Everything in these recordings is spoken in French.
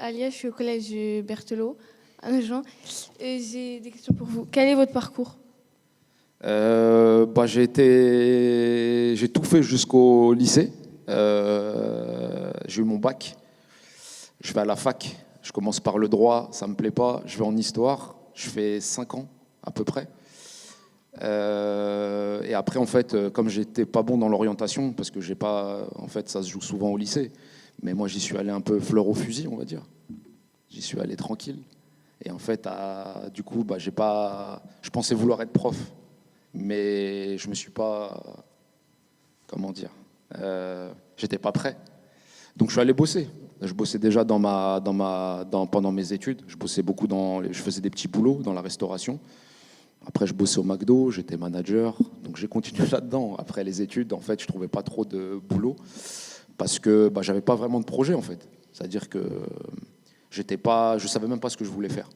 Alia, je suis au collège Berthelot, à Nogent. Et j'ai des questions pour vous. Quel est votre parcours? J'ai tout fait jusqu'au lycée. J'ai eu mon bac. Je vais à la fac. Je commence par le droit, ça me plaît pas. Je vais en histoire. Je fais 5 ans à peu près. Et après, en fait, comme j'étais pas bon dans l'orientation, parce que j'ai pas, en fait, ça se joue souvent au lycée. Mais moi, j'y suis allé un peu fleur au fusil, on va dire. J'y suis allé tranquille. Et en fait, du coup, j'ai pas. Je pensais vouloir être prof, mais je me suis pas. Comment dire j'étais pas prêt. Donc, je suis allé bosser. Je bossais déjà pendant mes études. Je bossais beaucoup je faisais des petits boulots dans la restauration. Après, je bossais au McDo, j'étais manager, donc j'ai continué là-dedans. Après les études, en fait, je trouvais pas trop de boulot parce que j'avais pas vraiment de projet, en fait. C'est-à-dire que je savais même pas ce que je voulais faire.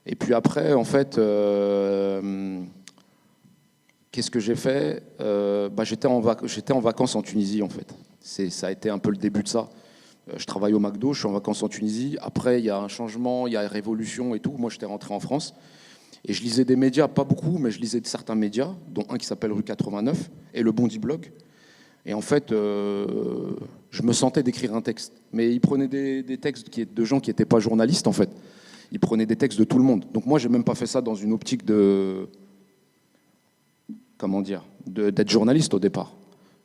Et puis après, en fait, qu'est-ce que j'ai fait j'étais en vacances en Tunisie, en fait. Ça a été un peu le début de ça. Je travaille au McDo, je suis en vacances en Tunisie. Après, il y a un changement, il y a une révolution et tout. Moi, j'étais rentré en France. Et je lisais des médias, pas beaucoup, mais je lisais de certains médias, dont un qui s'appelle Rue 89 et le Bondi Blog. Et en fait, je me sentais d'écrire un texte. Mais ils prenaient des textes de gens qui n'étaient pas journalistes, en fait. Ils prenaient des textes de tout le monde. Donc moi, j'ai même pas fait ça dans une optique d'être journaliste au départ.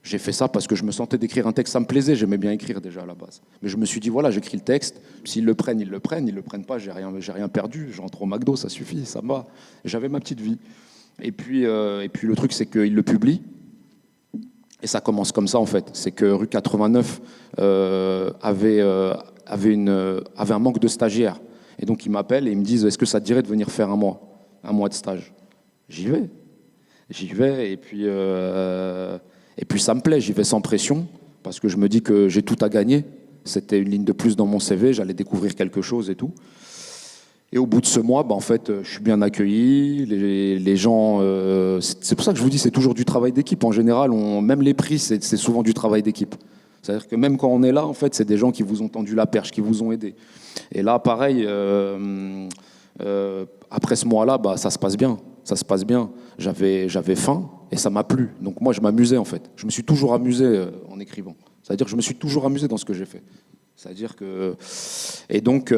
J'ai fait ça parce que je me sentais d'écrire un texte, ça me plaisait, j'aimais bien écrire déjà à la base. Mais je me suis dit, voilà, j'écris le texte, s'ils le prennent, ils le prennent, ils le prennent pas, j'ai rien perdu, je rentre au McDo, ça suffit, ça me va. J'avais ma petite vie. Et puis le truc, c'est qu'ils le publient, et ça commence comme ça en fait. C'est que Rue 89 avait un manque de stagiaires. Et donc ils m'appellent et ils me disent, est-ce que ça te dirait de venir faire un mois de stage? J'y vais, et puis ça me plaît, j'y vais sans pression, parce que je me dis que j'ai tout à gagner. C'était une ligne de plus dans mon CV, j'allais découvrir quelque chose et tout. Et au bout de ce mois, en fait, je suis bien accueilli. Les gens, c'est pour ça que je vous dis, c'est toujours du travail d'équipe. En général, même les prix, c'est souvent du travail d'équipe. C'est-à-dire que même quand on est là, en fait, c'est des gens qui vous ont tendu la perche, qui vous ont aidé. Et là, pareil, après ce mois-là, ça se passe bien. Ça se passe bien. J'avais faim et ça m'a plu. Donc moi, je m'amusais en fait. Je me suis toujours amusé en écrivant. C'est-à-dire que je me suis toujours amusé dans ce que j'ai fait. C'est-à-dire que... Et donc, ils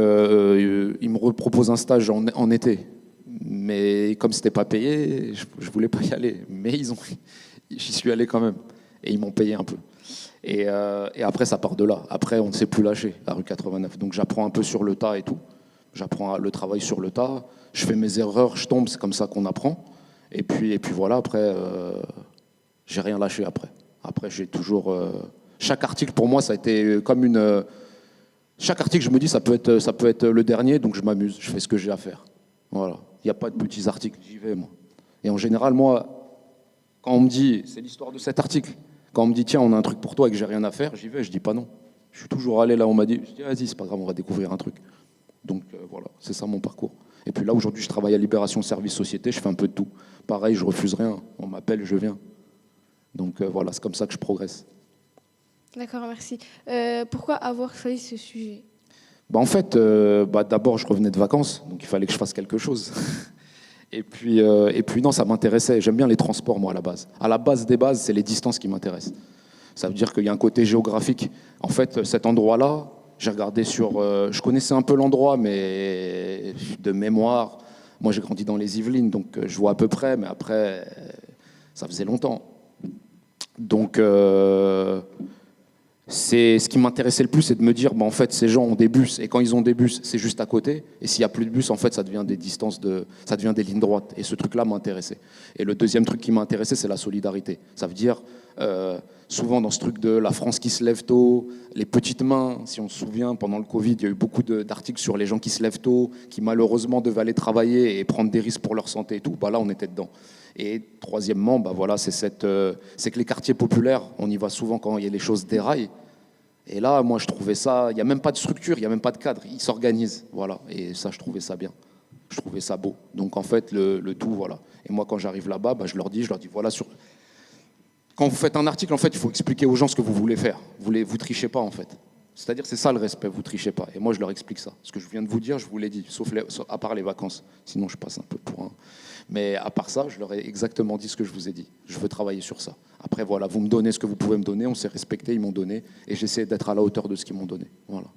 me reproposent un stage en été. Mais comme c'était pas payé, je voulais pas y aller. Mais j'y suis allé quand même. Et ils m'ont payé un peu. Et après, ça part de là. Après, on ne s'est plus lâché, la rue 89. Donc j'apprends un peu sur le tas et tout. J'apprends le travail sur le tas. Je fais mes erreurs, je tombe, c'est comme ça qu'on apprend. Et puis voilà, après, j'ai rien lâché après. Après, j'ai toujours... chaque article, pour moi, ça a été comme une... chaque article, je me dis, ça peut être le dernier, donc je m'amuse, je fais ce que j'ai à faire. Voilà. Il n'y a pas de petits articles, j'y vais, moi. Et en général, moi, quand on me dit, c'est l'histoire de cet article, quand on me dit, tiens, on a un truc pour toi et que j'ai rien à faire, j'y vais, je dis pas non. Je suis toujours allé là où on m'a dit, je dis, vas-y, c'est pas grave, on va découvrir un truc. Donc voilà, c'est ça mon parcours. Et puis là, aujourd'hui, je travaille à Libération Service Société, je fais un peu de tout. Pareil, je refuse rien, on m'appelle, je viens. Donc voilà, c'est comme ça que je progresse. D'accord, merci. Pourquoi avoir choisi ce sujet? En fait, d'abord, je revenais de vacances, donc il fallait que je fasse quelque chose. Et puis non, ça m'intéressait. J'aime bien les transports, moi, à la base. À la base des bases, c'est les distances qui m'intéressent. Ça veut dire qu'il y a un côté géographique. En fait, cet endroit-là, j'ai regardé je connaissais un peu l'endroit, mais de mémoire. Moi, j'ai grandi dans les Yvelines, donc je vois à peu près, mais après, ça faisait longtemps. Donc, ce qui m'intéressait le plus, c'est de me dire, en fait, ces gens ont des bus, et quand ils ont des bus, c'est juste à côté. Et s'il n'y a plus de bus, en fait, ça devient des distances ça devient des lignes droites. Et ce truc-là m'intéressait. Et le deuxième truc qui m'intéressait, c'est la solidarité. Ça veut dire, souvent dans ce truc de la France qui se lève tôt, les petites mains, si on se souvient, pendant le Covid, il y a eu beaucoup d'articles sur les gens qui se lèvent tôt, qui malheureusement devaient aller travailler et prendre des risques pour leur santé et tout. Là, on était dedans. Et troisièmement, c'est que les quartiers populaires, on y va souvent quand il y a les choses déraillent. Et là, moi, je trouvais ça, il n'y a même pas de structure, il n'y a même pas de cadre, ils s'organisent. Voilà. Et ça, je trouvais ça bien. Je trouvais ça beau. Donc, en fait, le tout, voilà. Et moi, quand j'arrive là-bas, je leur dis, voilà, quand vous faites un article, en fait, il faut expliquer aux gens ce que vous voulez faire. Vous trichez pas, en fait. C'est-à-dire, c'est ça le respect, vous trichez pas. Et moi, je leur explique ça. Ce que je viens de vous dire, je vous l'ai dit, à part les vacances. Sinon, je passe un peu pour un... Mais à part ça, je leur ai exactement dit ce que je vous ai dit. Je veux travailler sur ça. Après, voilà, vous me donnez ce que vous pouvez me donner, on s'est respecté, ils m'ont donné, et j'essaie d'être à la hauteur de ce qu'ils m'ont donné. Voilà.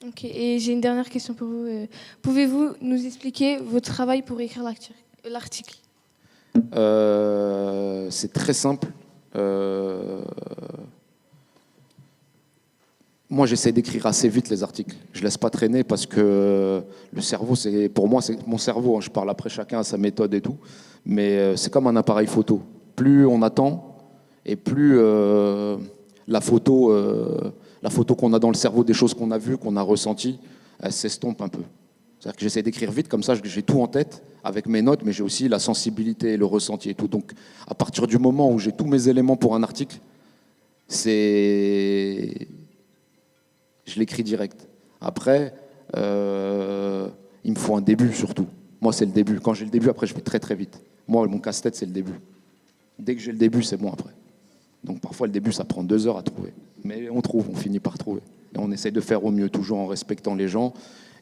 Ok, et j'ai une dernière question pour vous. Pouvez-vous nous expliquer votre travail pour écrire l'article? C'est très simple. Moi, j'essaie d'écrire assez vite les articles. Je laisse pas traîner parce que le cerveau, pour moi, c'est mon cerveau. Je parle après, chacun a sa méthode et tout. Mais c'est comme un appareil photo. Plus on attend et plus la photo qu'on a dans le cerveau, des choses qu'on a vues, qu'on a ressenties, elle s'estompe un peu. C'est-à-dire que j'essaie d'écrire vite, comme ça j'ai tout en tête avec mes notes, mais j'ai aussi la sensibilité, le ressenti et tout. Donc, à partir du moment où j'ai tous mes éléments pour un article, je l'écris direct. Après, il me faut un début surtout. Moi, c'est le début. Quand j'ai le début, après, je vais très très vite. Moi, mon casse-tête, c'est le début. Dès que j'ai le début, c'est bon après. Donc parfois, le début, ça prend 2 heures à trouver. Mais on finit par trouver. Et on essaie de faire au mieux, toujours en respectant les gens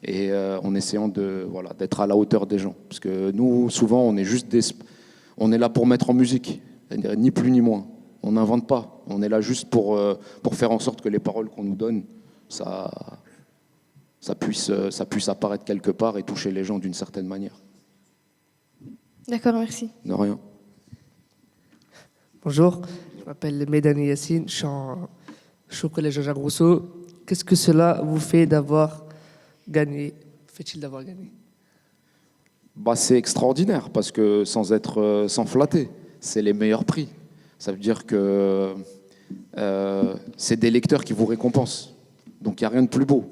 et en essayant d'être à la hauteur des gens. Parce que nous, souvent, on est là pour mettre en musique, c'est-à-dire ni plus ni moins. On n'invente pas. On est là juste pour faire en sorte que les paroles qu'on nous donne, ça puisse apparaître quelque part et toucher les gens d'une certaine manière. D'accord, merci. De rien. Bonjour, je m'appelle Medani Yassine, je suis au collège Jean-Jacques Rousseau. Qu'est-ce que cela vous fait d'avoir gagné? Fait-il d'avoir gagné? C'est extraordinaire parce que sans flatter, c'est les meilleurs prix. Ça veut dire que c'est des lecteurs qui vous récompensent. Donc il n'y a rien de plus beau.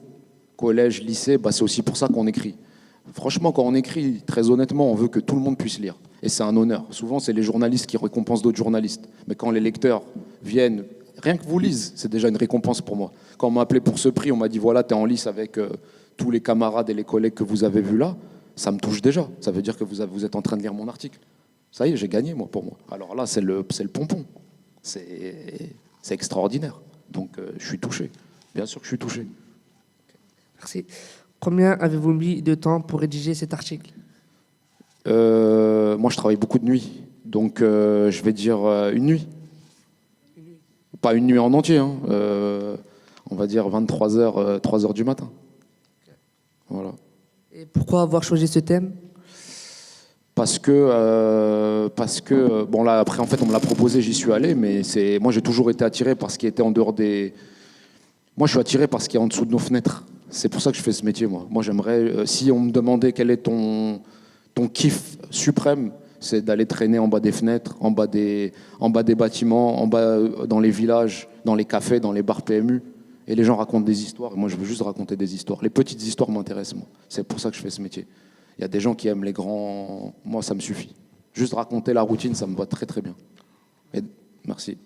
Collège, lycée, c'est aussi pour ça qu'on écrit. Franchement, quand on écrit, très honnêtement, on veut que tout le monde puisse lire. Et c'est un honneur. Souvent, c'est les journalistes qui récompensent d'autres journalistes. Mais quand les lecteurs viennent, rien que vous lisent, c'est déjà une récompense pour moi. Quand on m'a appelé pour ce prix, on m'a dit, voilà, tu es en lice avec tous les camarades et les collègues que vous avez vus là, ça me touche déjà. Ça veut dire que vous êtes en train de lire mon article. Ça y est, j'ai gagné, moi, pour moi. Alors là, c'est le pompon. C'est extraordinaire. Donc, je suis touché. Bien sûr que je suis touché. Merci. Combien avez-vous mis de temps pour rédiger cet article? Moi, je travaille beaucoup de nuit. Donc, je vais dire une nuit. Pas une nuit en entier. Hein. On va dire 23h, 3h du matin. Voilà. Et pourquoi avoir choisi ce thème? Parce que bon là, après, en fait, on me l'a proposé, j'y suis allé, mais moi, j'ai toujours été attiré par ce qui était en dehors des... Moi, je suis attiré par ce qui est en dessous de nos fenêtres. C'est pour ça que je fais ce métier, moi. Moi, j'aimerais... si on me demandait quel est ton kiff suprême, c'est d'aller traîner en bas des fenêtres, en bas des bâtiments, en bas dans les villages, dans les cafés, dans les bars PMU. Et les gens racontent des histoires. Et moi, je veux juste raconter des histoires. Les petites histoires m'intéressent, moi. C'est pour ça que je fais ce métier. Il y a des gens qui aiment les grands... Moi, ça me suffit. Juste raconter la routine, ça me va très, très bien. Et merci.